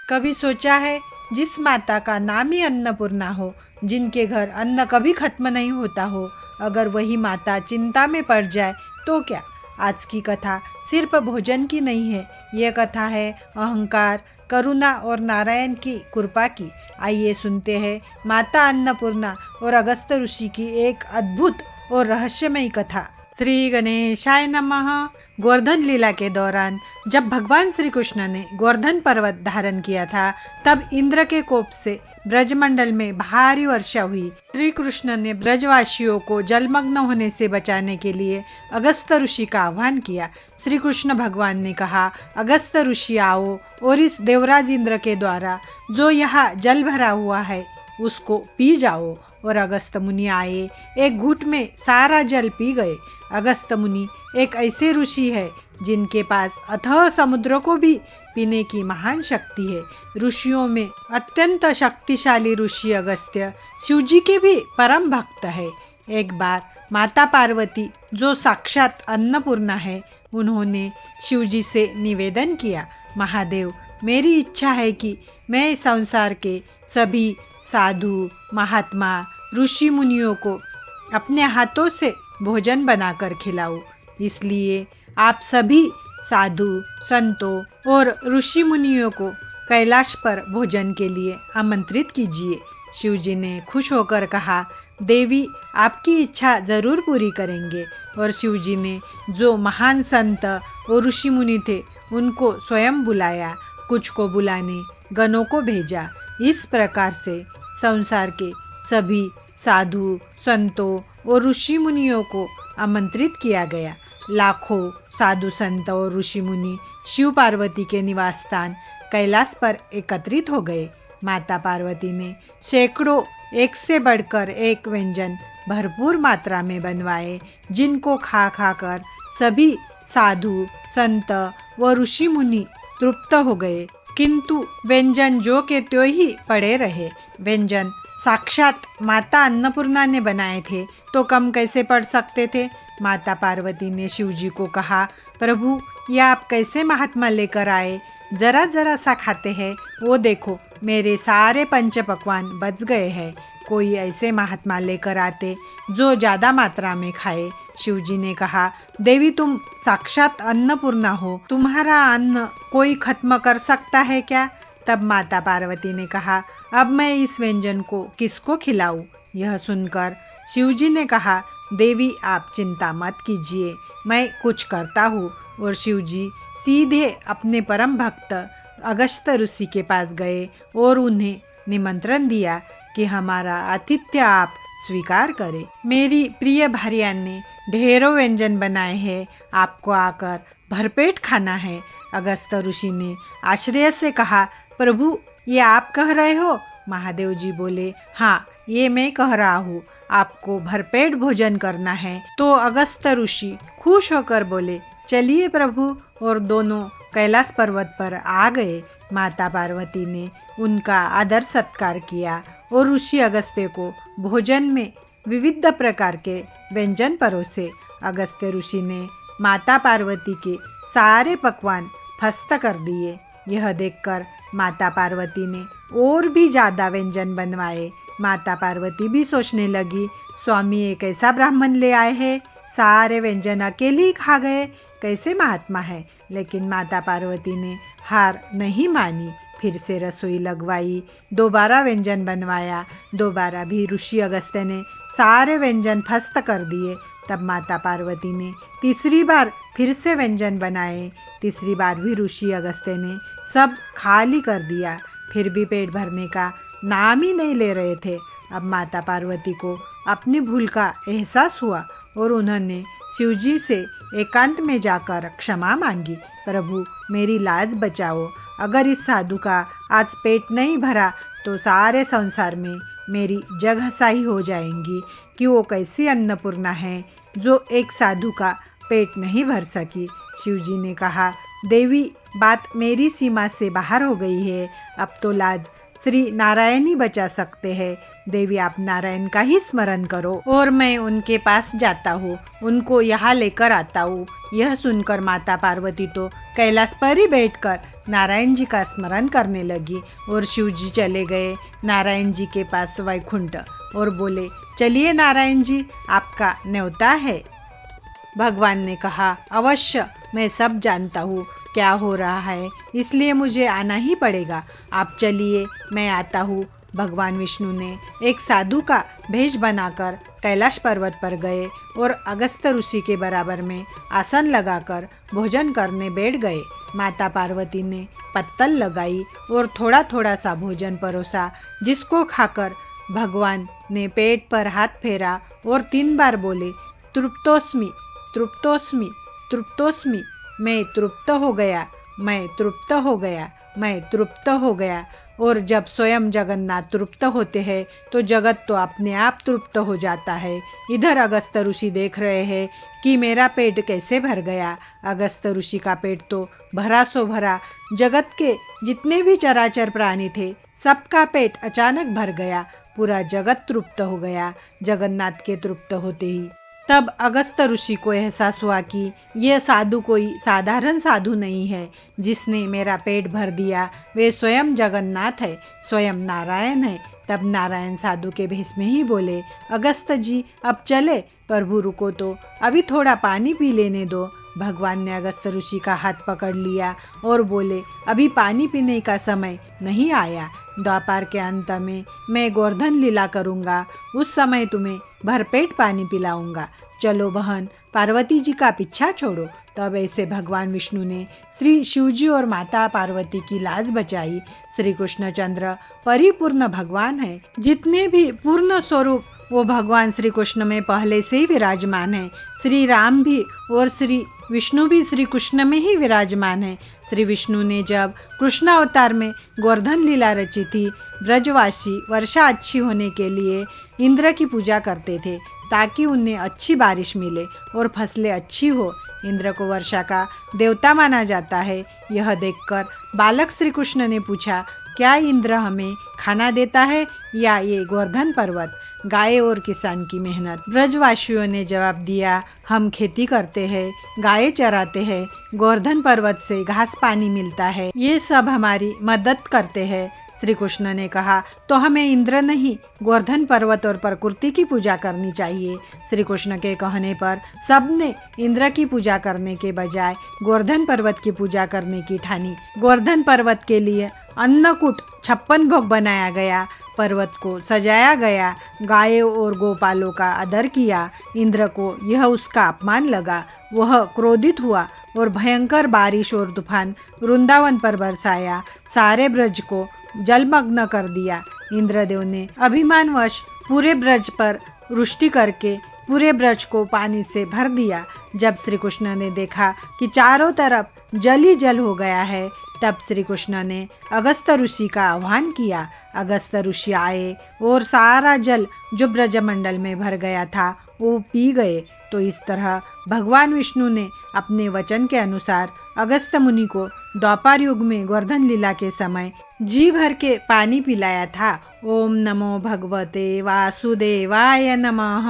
कभी सोचा है जिस माता का नाम ही अन्नपूर्णा हो, जिनके घर अन्न कभी खत्म नहीं होता हो, अगर वही माता चिंता में पड़ जाए तो क्या। आज की कथा सिर्फ भोजन की नहीं है, ये कथा है अहंकार, करुणा और नारायण की कृपा की। आइए सुनते हैं माता अन्नपूर्णा और अगस्त्य ऋषि की एक अद्भुत और रहस्यमयी कथा। श्री गणेशाय नमः। गोवर्धन लीला के दौरान जब भगवान श्री कृष्ण ने गोवर्धन पर्वत धारण किया था, तब इंद्र के कोप से ब्रजमंडल में भारी वर्षा हुई। श्री कृष्ण ने ब्रजवासियों को जलमग्न होने से बचाने के लिए अगस्त्य ऋषि का आह्वान किया। श्री कृष्ण भगवान ने कहा, अगस्त्य ऋषि आओ और इस देवराज इंद्र के द्वारा जो यहाँ जल भरा हुआ है उसको पी जाओ। और अगस्त्य मुनि आए, एक घूंट में सारा जल पी गए। अगस्त्य मुनि एक ऐसे ऋषि है जिनके पास अथाह समुद्र को भी पीने की महान शक्ति है। ऋषियों में अत्यंत शक्तिशाली ऋषि अगस्त्य शिवजी के भी परम भक्त है। एक बार माता पार्वती जो साक्षात अन्नपूर्णा है, उन्होंने शिवजी से निवेदन किया, महादेव, मेरी इच्छा है कि मैं संसार के सभी साधु, महात्मा, ऋषि मुनियों को अपने हाथों से भोजन बनाकर खिलाऊं। इसलिए आप सभी साधु, संतों और ऋषि मुनियों को कैलाश पर भोजन के लिए आमंत्रित कीजिए। शिवजी ने खुश होकर कहा, देवी, आपकी इच्छा जरूर पूरी करेंगे। और शिवजी ने जो महान संत और ऋषि मुनि थे उनको स्वयं बुलाया, कुछ को बुलाने गणों को भेजा। इस प्रकार से संसार के सभी साधु, संतों और ऋषि मुनियों को आमंत्रित किया गया। लाखों साधु, संत और ऋषि मुनि शिव पार्वती के निवास स्थान कैलाश पर एकत्रित हो गए। माता पार्वती ने सैकड़ों एक से बढ़कर एक व्यंजन भरपूर मात्रा में बनवाए, जिनको खा खा कर सभी साधु, संत व ऋषि मुनि तृप्त हो गए। किंतु व्यंजन जो के त्यों ही पड़े रहे। व्यंजन साक्षात माता अन्नपूर्णा ने बनाए थे, तो कम कैसे पड़ सकते थे। माता पार्वती ने शिवजी को कहा, प्रभु, ये आप कैसे महात्मा लेकर आए? जरा जरा सा खाते हैं, वो देखो मेरे सारे पंच पकवान बच गए हैं। कोई ऐसे महात्मा लेकर आते जो ज़्यादा मात्रा में खाए। शिवजी ने कहा, देवी, तुम साक्षात अन्नपूर्णा हो, तुम्हारा अन्न कोई खत्म कर सकता है क्या? तब माता पार्वती ने कहा, अब मैं इस व्यंजन को किसको खिलाऊं? यह सुनकर शिवजी ने कहा, देवी, आप चिंता मत कीजिए, मैं कुछ करता हूँ। और शिवजी सीधे अपने परम भक्त अगस्त्य ऋषि के पास गए और उन्हें निमंत्रण दिया कि हमारा आतिथ्य आप स्वीकार करें। मेरी प्रिय भार्या ने ढेरों व्यंजन बनाए हैं, आपको आकर भरपेट खाना है। अगस्त्य ऋषि ने आश्चर्य से कहा, प्रभु, ये आप कह रहे हो? महादेव जी बोले, हाँ, ये मैं कह रहा हूँ, आपको भरपेट भोजन करना है। तो अगस्त्य ऋषि खुश होकर बोले, चलिए प्रभु, और दोनों कैलाश पर्वत पर आ गए। माता पार्वती ने उनका आदर सत्कार किया और ऋषि अगस्त्य को भोजन में विविध प्रकार के व्यंजन परोसे। अगस्त्य ऋषि ने माता पार्वती के सारे पकवान फस्त कर दिए। यह देखकर माता पार्वती ने और भी ज़्यादा व्यंजन बनवाए। माता पार्वती भी सोचने लगी, स्वामी एक ऐसा ब्राह्मण ले आए हैं, सारे व्यंजन अकेले ही खा गए, कैसे महात्मा है। लेकिन माता पार्वती ने हार नहीं मानी, फिर से रसोई लगवाई, दोबारा व्यंजन बनवाया। दोबारा भी ऋषि अगस्त्य ने सारे व्यंजन फस्त कर दिए। तब माता पार्वती ने तीसरी बार फिर से व्यंजन बनाए। तीसरी बार भी ऋषि अगस्त्य ने सब खाली कर दिया, फिर भी पेट भरने का नाम ही नहीं ले रहे थे। अब माता पार्वती को अपनी भूल का एहसास हुआ और उन्होंने शिवजी से एकांत में जाकर क्षमा मांगी, प्रभु, मेरी लाज बचाओ। अगर इस साधु का आज पेट नहीं भरा तो सारे संसार में मेरी जगहसाही हो जाएंगी कि वो कैसी अन्नपूर्णा है जो एक साधु का पेट नहीं भर सकी। शिवजी ने कहा, देवी, बात मेरी सीमा से बाहर हो गई है, अब तो लाज श्री नारायण ही बचा सकते हैं। देवी आप नारायण का ही स्मरण करो और मैं उनके पास जाता हूँ, उनको यहाँ लेकर आता हूँ। यह सुनकर माता पार्वती तो कैलाश पर ही बैठकर नारायण जी का स्मरण करने लगी और शिव जी चले गए नारायण जी के पास वैकुंठ और बोले, चलिए नारायण जी, आपका न्योता है। भगवान ने कहा, अवश्य, मैं सब जानता हूँ क्या हो रहा है, इसलिए मुझे आना ही पड़ेगा। आप चलिए, मैं आता हूँ। भगवान विष्णु ने एक साधु का भेष बनाकर कैलाश पर्वत पर गए और अगस्त्य ऋषि के बराबर में आसन लगाकर भोजन करने बैठ गए। माता पार्वती ने पत्तल लगाई और थोड़ा थोड़ा सा भोजन परोसा, जिसको खाकर भगवान ने पेट पर हाथ फेरा और 3 बार बोले, तृप्तोस्मि, तृप्तोस्मि, तृप्तोस्मि। मैं तृप्त हो गया, मैं तृप्त हो गया, मैं तृप्त हो गया। और जब स्वयं जगन्नाथ तृप्त होते हैं तो जगत तो अपने आप तृप्त हो जाता है। इधर अगस्त्य ऋषि देख रहे हैं कि मेरा पेट कैसे भर गया। अगस्त्य ऋषि का पेट तो भरा सो भरा, जगत के जितने भी चराचर प्राणी थे सबका पेट अचानक भर गया, पूरा जगत तृप्त हो गया जगन्नाथ के तृप्त होते ही। तब अगस्त्य ऋषि को एहसास हुआ कि यह साधु कोई साधारण साधु नहीं है जिसने मेरा पेट भर दिया, वे स्वयं जगन्नाथ है, स्वयं नारायण है। तब नारायण साधु के भेष में ही बोले, अगस्त्य जी अब चले, प्रभु रुको तो, अभी थोड़ा पानी पी लेने दो। भगवान ने अगस्त्य ऋषि का हाथ पकड़ लिया और बोले, अभी पानी पीने का समय नहीं आया, द्वापर के अंत में मैं गोवर्धन लीला करूँगा, उस समय तुम्हें भरपेट पानी पिलाऊंगा। चलो बहन, पार्वती जी का पीछा छोड़ो। तब ऐसे भगवान विष्णु ने श्री शिवजी और माता पार्वती की लाज बचाई। श्री कृष्णचंद्र परिपूर्ण भगवान है, जितने भी पूर्ण स्वरूप वो भगवान श्री कृष्ण में पहले से ही विराजमान है। श्री राम भी और श्री विष्णु भी श्री कृष्ण में ही विराजमान है। श्री विष्णु ने जब कृष्ण अवतार में गोवर्धन लीला रची थी, ब्रजवासी वर्षा अच्छी होने के लिए इंद्र की पूजा करते थे ताकि उन्हें अच्छी बारिश मिले और फसलें अच्छी हो। इंद्र को वर्षा का देवता माना जाता है। यह देखकर बालक श्री कृष्ण ने पूछा, क्या इंद्र हमें खाना देता है या ये गोवर्धन पर्वत, गाय और किसान की मेहनत? ब्रजवासियों ने जवाब दिया, हम खेती करते हैं, गाय चराते हैं, गोवर्धन पर्वत से घास पानी मिलता है, ये सब हमारी मदद करते हैं। श्री कृष्ण ने कहा, तो हमें इंद्र नहीं गोवर्धन पर्वत और प्रकृति की पूजा करनी चाहिए। श्री कृष्ण के कहने पर सबने इंद्र की पूजा करने के बजाय गोवर्धन पर्वत की पूजा करने की ठानी। गोवर्धन पर्वत के लिए अन्नकूट 56 भोग बनाया गया, पर्वत को सजाया गया, गायों और गोपालों का आदर किया। इंद्र को यह उसका अपमान लगा, वह क्रोधित हुआ और भयंकर बारिश और तूफान वृंदावन पर बरसाया, सारे ब्रज को जलमग्न कर दिया। इंद्रदेव ने अभिमानवश पूरे ब्रज पर वृष्टि करके पूरे ब्रज को पानी से भर दिया। जब श्री कृष्ण ने देखा कि चारों तरफ जल ही जल हो गया है, तब श्री कृष्ण ने अगस्त्य ऋषि का आह्वान किया। अगस्त्य ऋषि आए और सारा जल जो ब्रजमंडल में भर गया था वो पी गए। तो इस तरह भगवान विष्णु ने अपने वचन के अनुसार अगस्त्य मुनि को द्वापर युग में गोवर्धन लीला के समय जी भर के पानी पिलाया था। ओम नमो भगवते वासुदेवाय नमः।